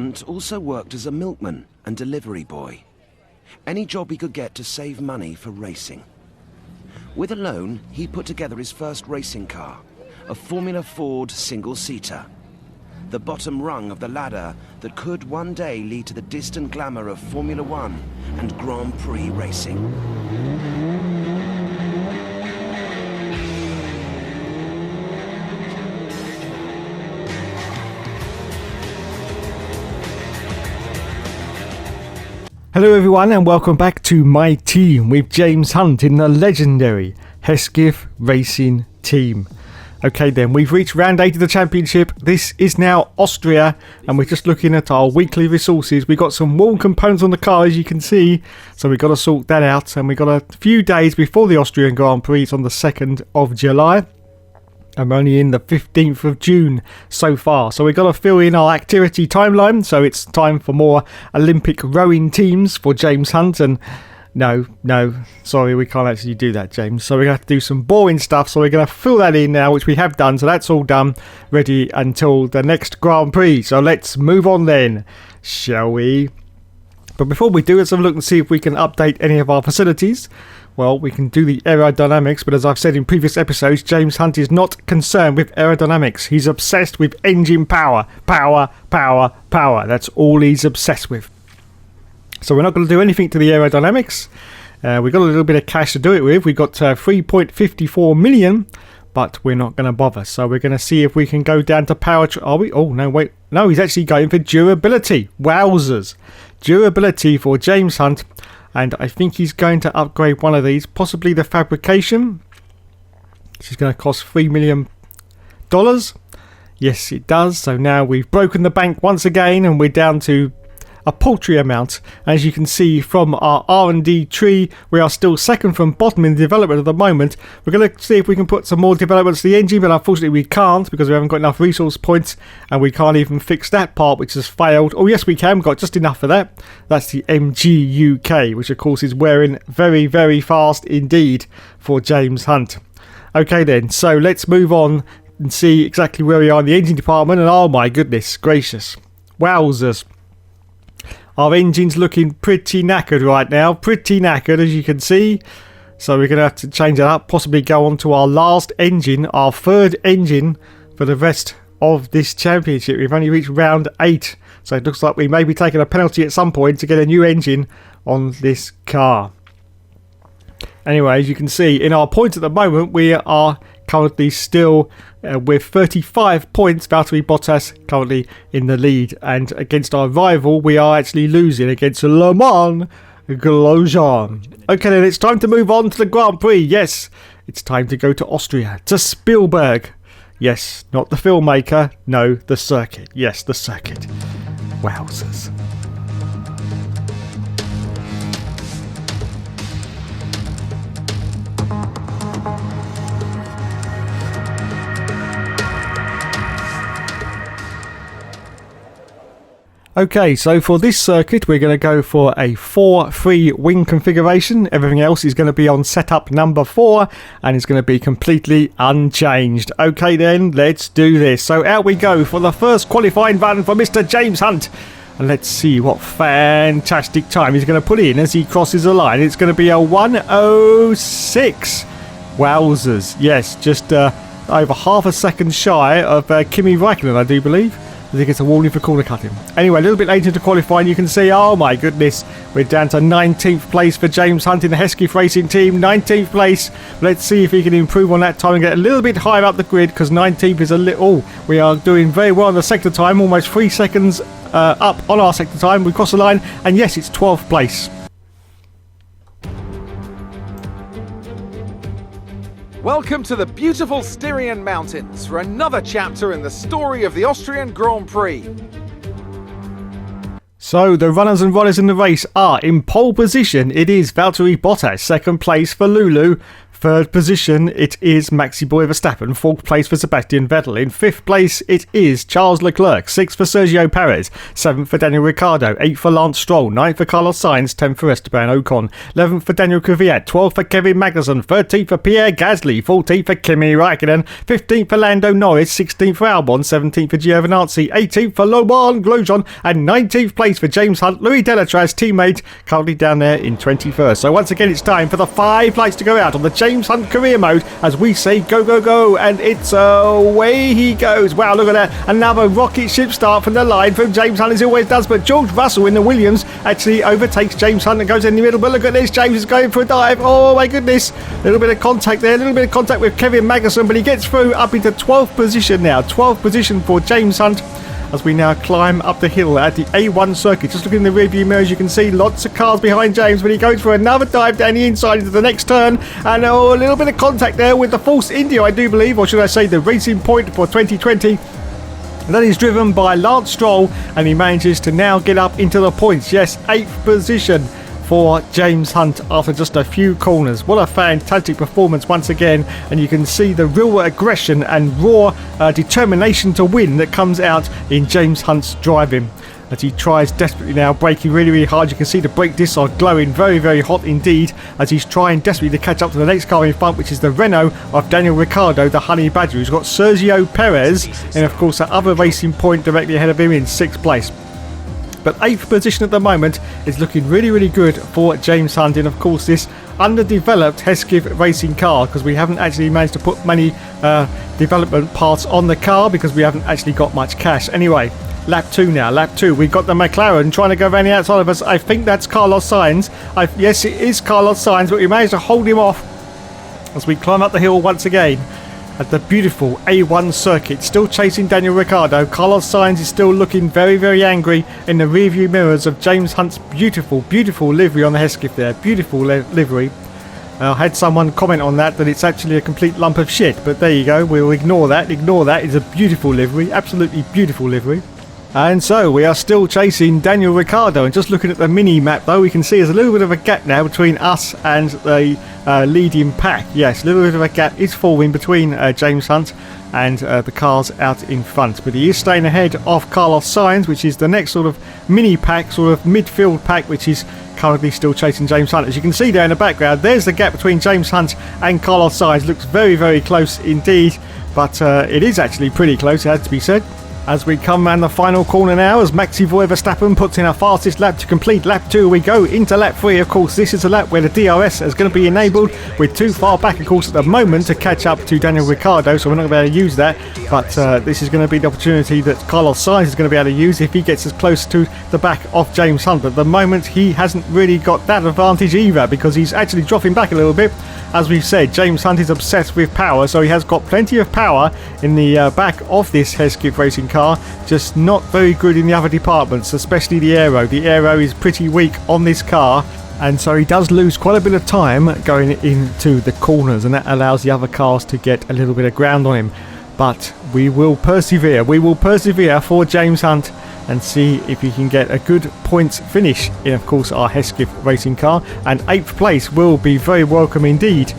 Hunt also worked as a milkman and delivery boy. Any job he could get to save money for racing. With a loan, he put together his first racing car, a Formula Ford single-seater. The bottom rung of the ladder that could one day lead to the distant glamour of Formula One and Grand Prix racing. Hello everyone and welcome back to my team with James Hunt in the legendary Hesketh Racing team. Okay then, we've reached round 8 of the championship. This is now Austria and we're just looking at our weekly resources. We've got some worn components on the car as you can see, so we've got to sort that out, and we've got a few days before the Austrian Grand Prix. It's on the 2nd of July. I'm only in the 15th of June so far, so we've got to fill in our activity timeline. So it's time for more Olympic rowing teams for James Hunt. And no, sorry, we can't actually do that, James. So we're going to have to do some boring stuff. So we're going to fill that in now, which we have done. So that's all done, ready until the next Grand Prix. So let's move on then, shall we? But before we do, let's have a look and see if we can update any of our facilities. Well, we can do the aerodynamics, but as I've said in previous episodes, James Hunt is not concerned with aerodynamics. He's obsessed with engine power. Power. That's all he's obsessed with. So we're not going to do anything to the aerodynamics. We've got a little bit of cash to do it with. We've got 3.54 million, but we're not going to bother. So we're going to see if we can go down to power. Are we? Oh, no, wait. No, he's actually going for durability. Wowzers. Durability for James Hunt. And I think he's going to upgrade one of these, possibly the fabrication. This is going to cost $3 million. Yes, it does. So now we've broken the bank once again, and we're down to a paltry amount. As you can see from our R&D tree, we are still second from bottom in the development at the moment. We're going to see if we can put some more developments to the engine, but unfortunately we can't because we haven't got enough resource points, and we can't even fix that part, which has failed. Oh yes, we can. We've got just enough for that. That's the MG UK, which of course is wearing very, very fast indeed for James Hunt. Okay then, so let's move on and see exactly where we are in the engine department. And oh my goodness gracious, wowzers. Our engine's looking pretty knackered right now. Pretty knackered, as you can see. So we're going to have to change that up. Possibly go on to our last engine. Our third engine for the rest of this championship. We've only reached round 8. So it looks like we may be taking a penalty at some point to get a new engine on this car. Anyway, as you can see, in our points at the moment, we are currently still with 35 points. Valtteri Bottas currently in the lead, and against our rival we are actually losing against Le Mans Grosjean. Okay then, it's time to move on to the Grand Prix. Yes, it's time to go to Austria, to Spielberg. Yes, not the filmmaker, no, the circuit. Yes, the circuit. Wowzers. Okay, so for this circuit we're going to go for a 4-3 wing configuration. Everything else is going to be on setup number 4 and it's going to be completely unchanged. Okay then, let's do this. So out we go for the first qualifying run for Mr. James Hunt. And let's see what fantastic time he's going to put in as he crosses the line. It's going to be a 1:06. Wowzers. Yes, just over half a second shy of Kimi Räikkönen, I do believe. I think it's a warning for corner cutting. Anyway, a little bit later into qualifying, you can see, oh my goodness, we're down to 19th place for James Hunt in the Hesketh Racing team. 19th place. Let's see if he can improve on that time and get a little bit higher up the grid, because 19th is a little... we are doing very well on the sector time, almost 3 seconds up on our sector time. We cross the line, and yes, it's 12th place. Welcome to the beautiful Styrian Mountains for another chapter in the story of the Austrian Grand Prix. So the runners and riders in the race are in pole position. It is Valtteri Bottas, second place for Lulu, Third position, it is Maxi Boy Verstappen. Fourth place for Sebastian Vettel. In fifth place, it is Charles Leclerc. Sixth for Sergio Perez. Seventh for Daniel Ricciardo. Eighth for Lance Stroll. Ninth for Carlos Sainz. 10th for Esteban Ocon. 11th for Daniel Kvyat. 12th for Kevin Magnussen. 13th for Pierre Gasly. 14th for Kimi Raikkonen. 15th for Lando Norris. 16th for Albon. 17th for Giovinazzi. 18th for Laurent Grosjean. And 19th place for James Hunt. Louis Delatraz, teammate, currently down there in 21st. So once again, it's time for the 5 lights to go out on the James Hunt career mode as we say go, go, go. And it's away he goes. Wow, look at that. Another rocket ship start from the line from James Hunt, as he always does. But George Russell in the Williams actually overtakes James Hunt and goes in the middle. But look at this. James is going for a dive. Oh, my goodness. A little bit of contact there. A little bit of contact with Kevin Magnussen. But he gets through up into 12th position now. 12th position for James Hunt as we now climb up the hill at the A1 circuit. Just looking in the rearview mirrors, you can see lots of cars behind James, but he goes for another dive down the inside into the next turn. And a little bit of contact there with the Force India, I do believe, or should I say the Racing Point for 2020. And that is driven by Lance Stroll, and he manages to now get up into the points. Yes, 8th position for James Hunt after just a few corners. What a fantastic performance once again, and you can see the real aggression and raw determination to win that comes out in James Hunt's driving as he tries desperately now, braking really, really hard. You can see the brake discs are glowing very, very hot indeed as he's trying desperately to catch up to the next car in front, which is the Renault of Daniel Ricciardo, the Honey Badger, who's got Sergio Perez and of course that other Racing Point directly ahead of him in 6th place. But 8th position at the moment is looking really, really good for James Hunt in, of course, this underdeveloped Hesketh racing car, because we haven't actually managed to put many development parts on the car because we haven't actually got much cash. Anyway, lap 2 now. Lap 2. We've got the McLaren trying to go around the outside of us. I think that's Carlos Sainz. Yes, it is Carlos Sainz, but we managed to hold him off as we climb up the hill once again at the beautiful A1 circuit. Still chasing Daniel Ricciardo. Carlos Sainz is still looking very, very angry in the rearview mirrors of James Hunt's beautiful, beautiful livery on the Hesketh there. Beautiful livery. I had someone comment on that it's actually a complete lump of shit, but there you go. We'll ignore that. Ignore that. It's a beautiful livery. Absolutely beautiful livery. And so we are still chasing Daniel Ricciardo, and just looking at the mini map though, we can see there's a little bit of a gap now between us and the leading pack. Yes, a little bit of a gap is forming between James Hunt and the cars out in front, but he is staying ahead of Carlos Sainz, which is the next sort of mini pack, sort of midfield pack, which is currently still chasing James Hunt. As you can see there in the background, there's the gap between James Hunt and Carlos Sainz. Looks very, very close indeed, but it is actually pretty close, it has to be said. As we come around the final corner now, as Maxi Boy Verstappen puts in our fastest lap to complete lap 2, we go into lap 3. Of course, this is a lap where the DRS is going to be enabled. We're too far back, of course, at the moment to catch up to Daniel Ricciardo, so we're not going to be able to use that. But this is going to be the opportunity that Carlos Sainz is going to be able to use if he gets as close to the back of James Hunt. But at the moment, he hasn't really got that advantage either, because he's actually dropping back a little bit. As we've said, James Hunt is obsessed with power, so he has got plenty of power in the back of this Hesketh racing car, just not very good in the other departments, especially the aero. The aero is pretty weak on this car, and so he does lose quite a bit of time going into the corners, and that allows the other cars to get a little bit of ground on him. But we will persevere. We will persevere for James Hunt and see if he can get a good points finish in, of course, our Hesketh racing car. And 8th place will be very welcome indeed,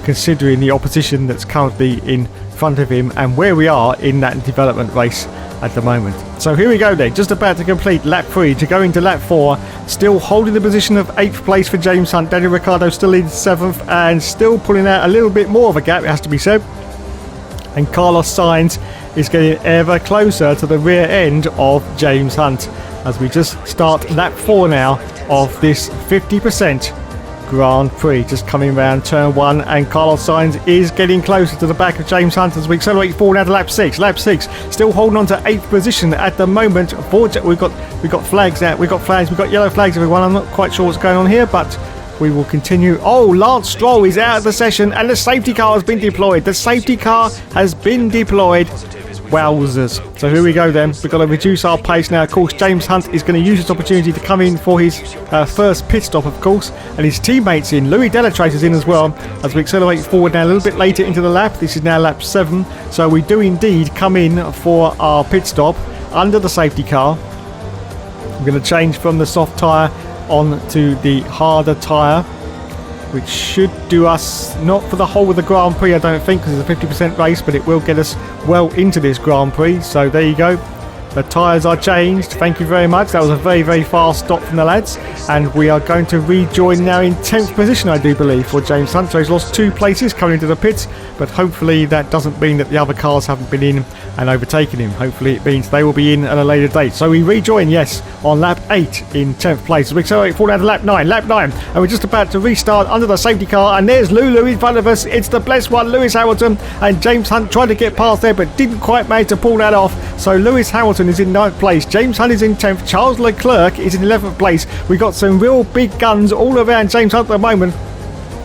considering the opposition that's currently in front of him and where we are in that development race at the moment. So here we go then, just about to complete lap 3 to go into lap 4, still holding the position of 8th place for James Hunt. Daniel Ricciardo still in 7th and still pulling out a little bit more of a gap, it has to be said. And Carlos Sainz is getting ever closer to the rear end of James Hunt as we just start lap 4 now of this 50% Grand Prix. Just coming around turn 1, and Carlos Sainz is getting closer to the back of James Hunt as we accelerate forward now to lap 6. Lap 6, still holding on to 8th position at the moment. We've got flags out. We've got yellow flags, everyone. I'm not quite sure what's going on here, but we will continue. Oh, Lance Stroll is out of the session and the safety car has been deployed. The safety car has been deployed. Wowzers. So here we go then. We've got to reduce our pace now. Of course, James Hunt is going to use this opportunity to come in for his first pit stop, of course. And his teammates in. Louis Delatraz is in as well as we accelerate forward now a little bit later into the lap. This is now lap 7. So we do indeed come in for our pit stop under the safety car. I'm going to change from the soft tyre on to the harder tyre. which should do us not for the whole of the Grand Prix, I don't think, because it's a 50% race, but it will get us well into this Grand Prix. So there you go. The tyres are changed. Thank you very much. That was a very, very fast stop from the lads. And we are going to rejoin now in 10th position, I do believe, for James Hunt. So he's lost 2 places coming into the pits. But hopefully that doesn't mean that the other cars haven't been in and overtaken him. Hopefully it means they will be in at a later date. So we rejoin, yes, on lap 8 in 10th place. We accelerate forward down to lap 9. Lap 9. And we're just about to restart under the safety car. And there's Lulu in front of us. It's the blessed one, Lewis Hamilton. And James Hunt tried to get past there but didn't quite manage to pull that off. So Lewis Hamilton is in 9th place. James Hunt is in 10th. Charles Leclerc is in 11th place. We've got some real big guns all around James Hunt at the moment.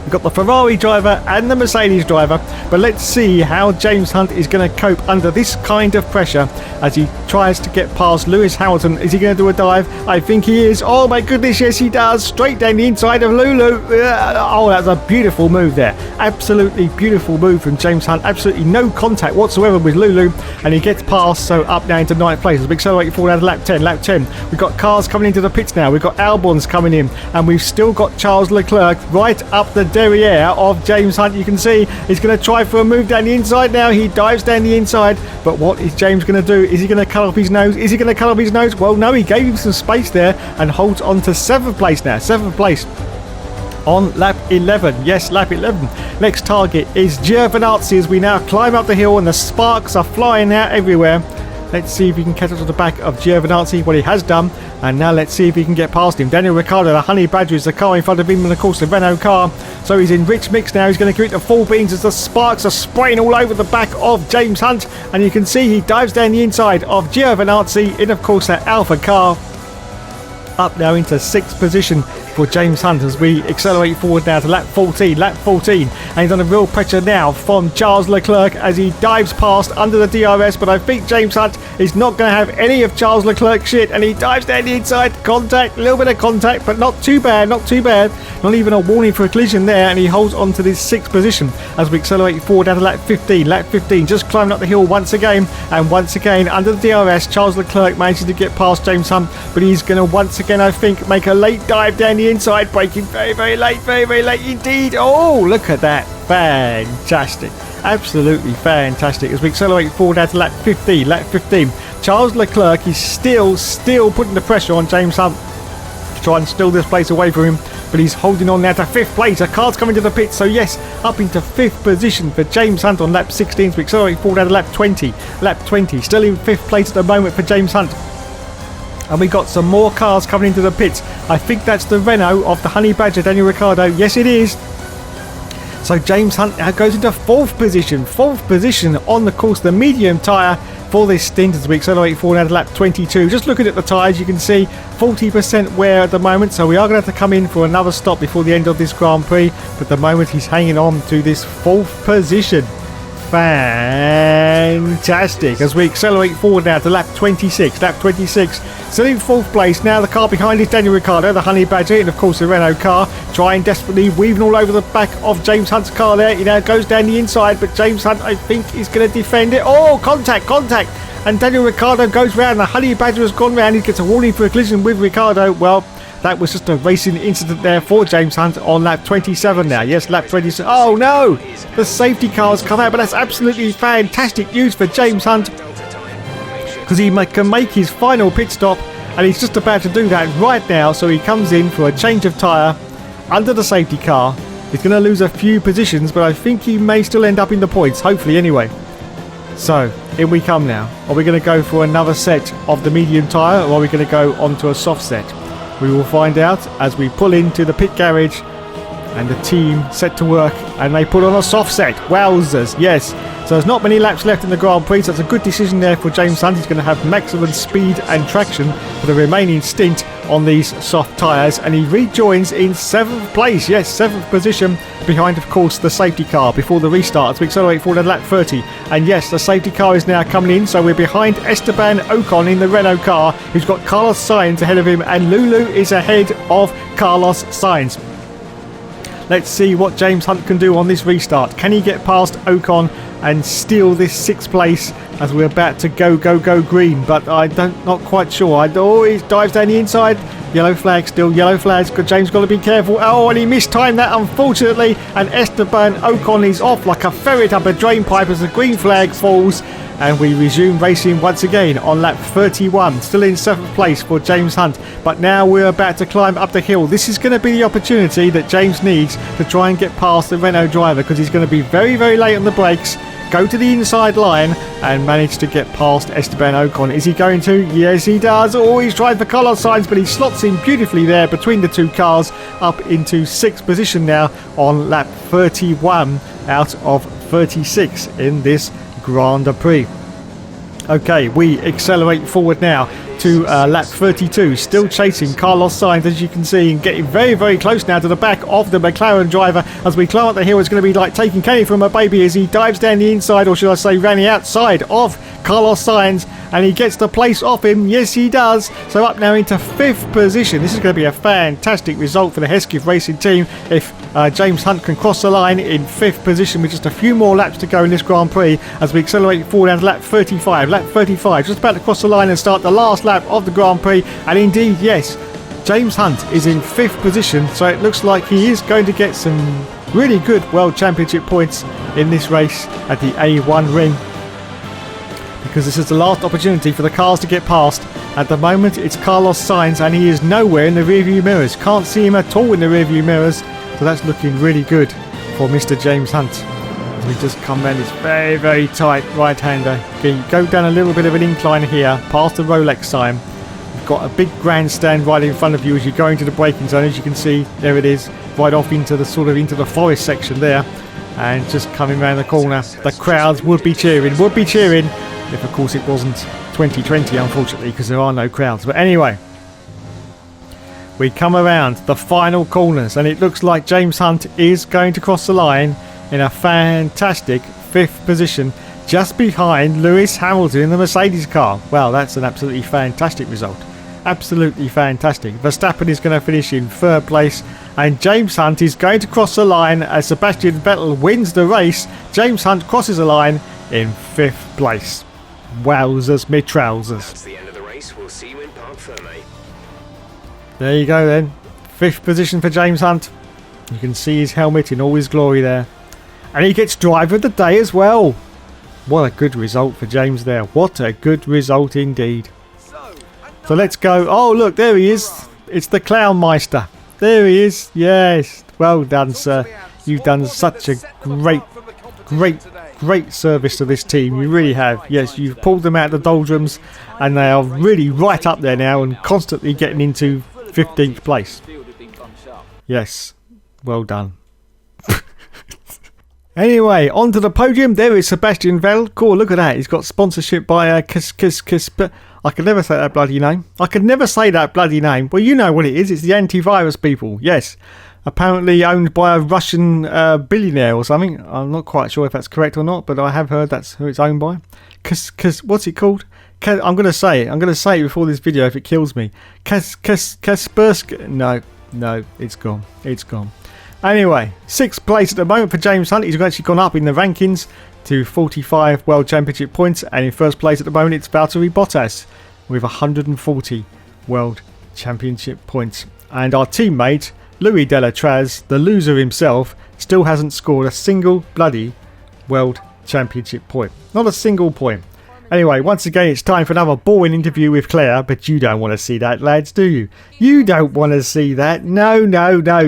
We've got the Ferrari driver and the Mercedes driver, but let's see how James Hunt is going to cope under this kind of pressure as he tries to get past Lewis Hamilton. Is he going to do a dive? I think he is. Oh my goodness, yes he does. Straight down the inside of Lulu. Oh, that's a beautiful move there. Absolutely beautiful move from James Hunt. Absolutely no contact whatsoever with Lulu, and he gets past, so up now into 9th place. As we accelerate forward out of lap 10. Lap 10. We've got cars coming into the pits now. We've got Albons coming in, and we've still got Charles Leclerc right up the derriere of James Hunt. You can see he's going to try for a move down the inside now. He dives down the inside, but what is James going to do? Is he going to cut off his nose? Is he going to cut off his nose? Well, no, he gave him some space there and holds on to 7th place now. 7th place on lap 11. Yes, lap 11. Next target is Giovinazzi as we now climb up the hill and the sparks are flying out everywhere. Let's see if he can catch up to the back of Giovinazzi. Well, he has done. And now let's see if he can get past him. Daniel Ricciardo, the Honey Badger, is the car in front of him, and of course the Renault car. So he's in rich mix now. He's going to give it to full beans as the sparks are spraying all over the back of James Hunt. And you can see he dives down the inside of Giovinazzi in, of course, that Alpha car. Up now into 6th position for James Hunt as we accelerate forward now to lap 14. Lap 14. And he's under real pressure now from Charles Leclerc as he dives past under the DRS. But I think James Hunt is not going to have any of Charles Leclerc's shit. And he dives down the inside. Contact. A little bit of contact, but not too bad. Not too bad. Not even a warning for a collision there. And he holds on to this 6th position as we accelerate forward down to lap 15. Lap 15. Just climbing up the hill once again. And once again, under the DRS, Charles Leclerc manages to get past James Hunt. But he's going to once again, I think, make a late dive down the inside, braking very, very late indeed. Oh, look at that. Fantastic. Absolutely fantastic. As we accelerate forward out to lap 15. Lap 15. Charles Leclerc is still putting the pressure on James Hunt to try and steal this place away from him, but he's holding on now to 5th place. A car's coming to the pit, so yes, up into 5th position for James Hunt on lap 16. So we accelerate forward out to lap 20. Lap 20. Still in 5th place at the moment for James Hunt. And we got some more cars coming into the pits. I think that's the Renault of the Honey Badger, Daniel Ricciardo. Yes, it is. So James Hunt now goes into 4th position. 4th position on the course, the medium tyre for this stint as we accelerate forward out of lap 22. Just looking at the tyres, you can see 40% wear at the moment. So we are going to have to come in for another stop before the end of this Grand Prix. But at the moment, he's hanging on to this 4th position. Fantastic. As we accelerate forward now to lap 26. Lap 26. Still in 4th place. Now the car behind is Daniel Ricciardo, the Honey Badger, and of course the Renault car. Trying desperately, weaving all over the back of James Hunt's car there. He now goes down the inside, but James Hunt, I think, is going to defend it. Oh, contact. And Daniel Ricciardo goes round. The Honey Badger has gone round. He gets a warning for a collision with Ricciardo. Well, that was just a racing incident there for James Hunt on lap 27 now. Yes, lap 27. Oh no! The safety car's come out, but that's absolutely fantastic news for James Hunt because he can make his final pit stop, and he's just about to do that right now. So he comes in for a change of tyre under the safety car. He's going to lose a few positions, but I think he may still end up in the points, hopefully anyway. So, in we come now. Are we going to go for another set of the medium tyre, or are we going to go onto a soft set? We will find out as we pull into the pit garage and the team set to work, and they put on a soft set. Wowzers, yes. So there's not many laps left in the Grand Prix, so that's a good decision there for James Hunt. He's going to have maximum speed and traction for the remaining stint on these soft tyres, and he rejoins in 7th place. Yes, 7th position behind, of course, the safety car before the restart. So we accelerate forward at lap 30, and yes, the safety car is now coming in, so we're behind Esteban Ocon in the Renault car, who's got Carlos Sainz ahead of him, and Lulu is ahead of Carlos Sainz. Let's see what James Hunt can do on this restart. Can he get past Ocon and steal this 6th place as we're about to go green? But not quite sure. He dives down the inside. Yellow flag still, yellow flags. James got to be careful. Oh, and he mistimed that, unfortunately. And Esteban Ocon is off like a ferret up a drain pipe as the green flag falls. And we resume racing once again on lap 31. Still in 7th place for James Hunt. But now we're about to climb up the hill. This is going to be the opportunity that James needs to try and get past the Renault driver, because he's going to be very, very late on the brakes. Go to the inside line and manage to get past Esteban Ocon. Is he going to? Yes, he does. Oh, he's tried for Carlos Sainz, but he slots in beautifully there between the two cars, up into 6th position now on lap 31 out of 36 in this Grand Prix. Okay, we accelerate forward now to lap 32, still chasing Carlos Sainz, as you can see, and getting very, very close now to the back of the McLaren driver. As we climb up the hill, it's going to be like taking Kenny from a baby as he dives down the inside, or should I say ran the outside of Carlos Sainz, and he gets the place off him. Yes, he does. So up now into 5th position. This is going to be a fantastic result for the Hesketh Racing team if James Hunt can cross the line in 5th position with just a few more laps to go in this Grand Prix as we accelerate forward down to lap 35. Lap 35, just about to cross the line and start the last lap of the Grand Prix. And indeed, yes, James Hunt is in 5th position, so it looks like he is going to get some really good World Championship points in this race at the A1 ring, because this is the last opportunity for the cars to get past. At the moment, it's Carlos Sainz, and he is nowhere in the rearview mirrors. Can't see him at all in the rearview mirrors, so that's looking really good for Mr. James Hunt. As we just come round this very, very tight right-hander. You go down a little bit of an incline here, past the Rolex sign. You've got a big grandstand right in front of you as you go into the braking zone. As you can see, there it is, right off into the forest section there. And just coming around the corner, the crowds would be cheering, if of course it wasn't 2020, unfortunately, because there are no crowds. But anyway, we come around the final corners, and it looks like James Hunt is going to cross the line in a fantastic 5th position, just behind Lewis Hamilton in the Mercedes car. Well, that's an absolutely fantastic result. Absolutely fantastic. Verstappen is going to finish in 3rd place, and James Hunt is going to cross the line as Sebastian Vettel wins the race. James Hunt crosses the line in 5th place. Wowzers, me trousers. That's the end of the race. We'll see you in Parc Fermé. There you go then. 5th position for James Hunt. You can see his helmet in all his glory there. And he gets driver of the day as well. What a good result for James there. What a good result indeed. So let's go. Oh, look, there he is. It's the Clownmeister. There he is. Yes. Well done, sir. You've done such a great service to this team. You really have. Yes, you've pulled them out of the doldrums, and they are really right up there now and constantly getting into 15th place. Yes. Well done. Anyway, onto the podium. There is Sebastian Vettel. Cool, look at that. He's got sponsorship by I could never say that bloody name. Well, you know what it is. It's the antivirus people. Yes. Apparently owned by a Russian billionaire or something. I'm not quite sure if that's correct or not, but I have heard that's who it's owned by. What's it called? I'm going to say it before this video if it kills me. Kaspersky. No, it's gone. Anyway, 6th place at the moment for James Hunt. He's actually gone up in the rankings to 45 World Championship points, and in 1st place at the moment it's Valtteri Bottas with 140 World Championship points. And our teammate Louis Delatraz, the loser himself, still hasn't scored a single bloody World Championship point. Not a single point. Anyway, once again, it's time for another boring interview with Claire, but you don't want to see that, lads, do you? You don't want to see that. No.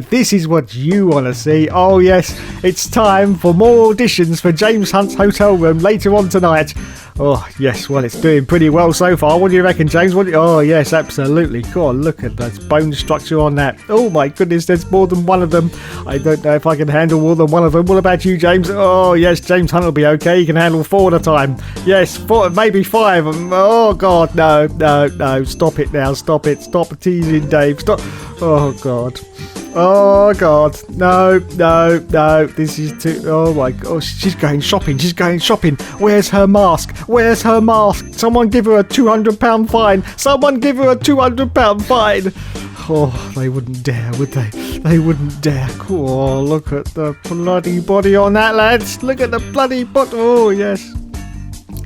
This is what you want to see. Oh, yes, it's time for more auditions for James Hunt's hotel room later on tonight. Oh, yes, well, it's doing pretty well so far. What do you reckon, James? Oh, yes, absolutely. God, look at that bone structure on that. Oh, my goodness, there's more than one of them. I don't know if I can handle more than one of them. What about you, James? Oh, yes, James Hunt will be okay. He can handle 4 at a time. Yes, 4, maybe 5. Oh, God, no. Stop it now. Stop it. Stop teasing, Dave. Stop. Oh, God. Oh, God. No. This is too... Oh, my God. She's going shopping. Where's her mask? Someone give her a £200 fine. Oh, they wouldn't dare, would they? They wouldn't dare. Oh, look at the bloody body on that, lads. Look at the bloody body. Oh, yes.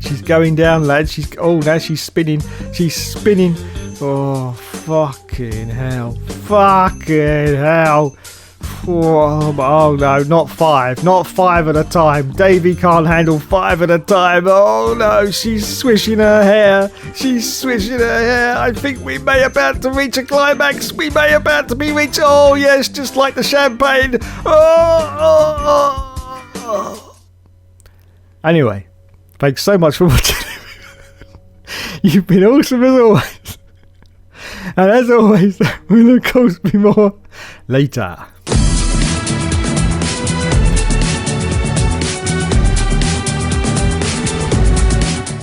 She's going down, lads. Now she's spinning. She's spinning. Oh, fucking hell. Fucking hell. Oh no, not 5. Not 5 at a time. Davy can't handle 5 at a time. Oh no, she's swishing her hair. She's swishing her hair. I think we may about to reach a climax. We may about to be reached. Oh yes, just like the champagne. Oh. Anyway, thanks so much for watching. You've been awesome as always. And as always, there will of course be more later.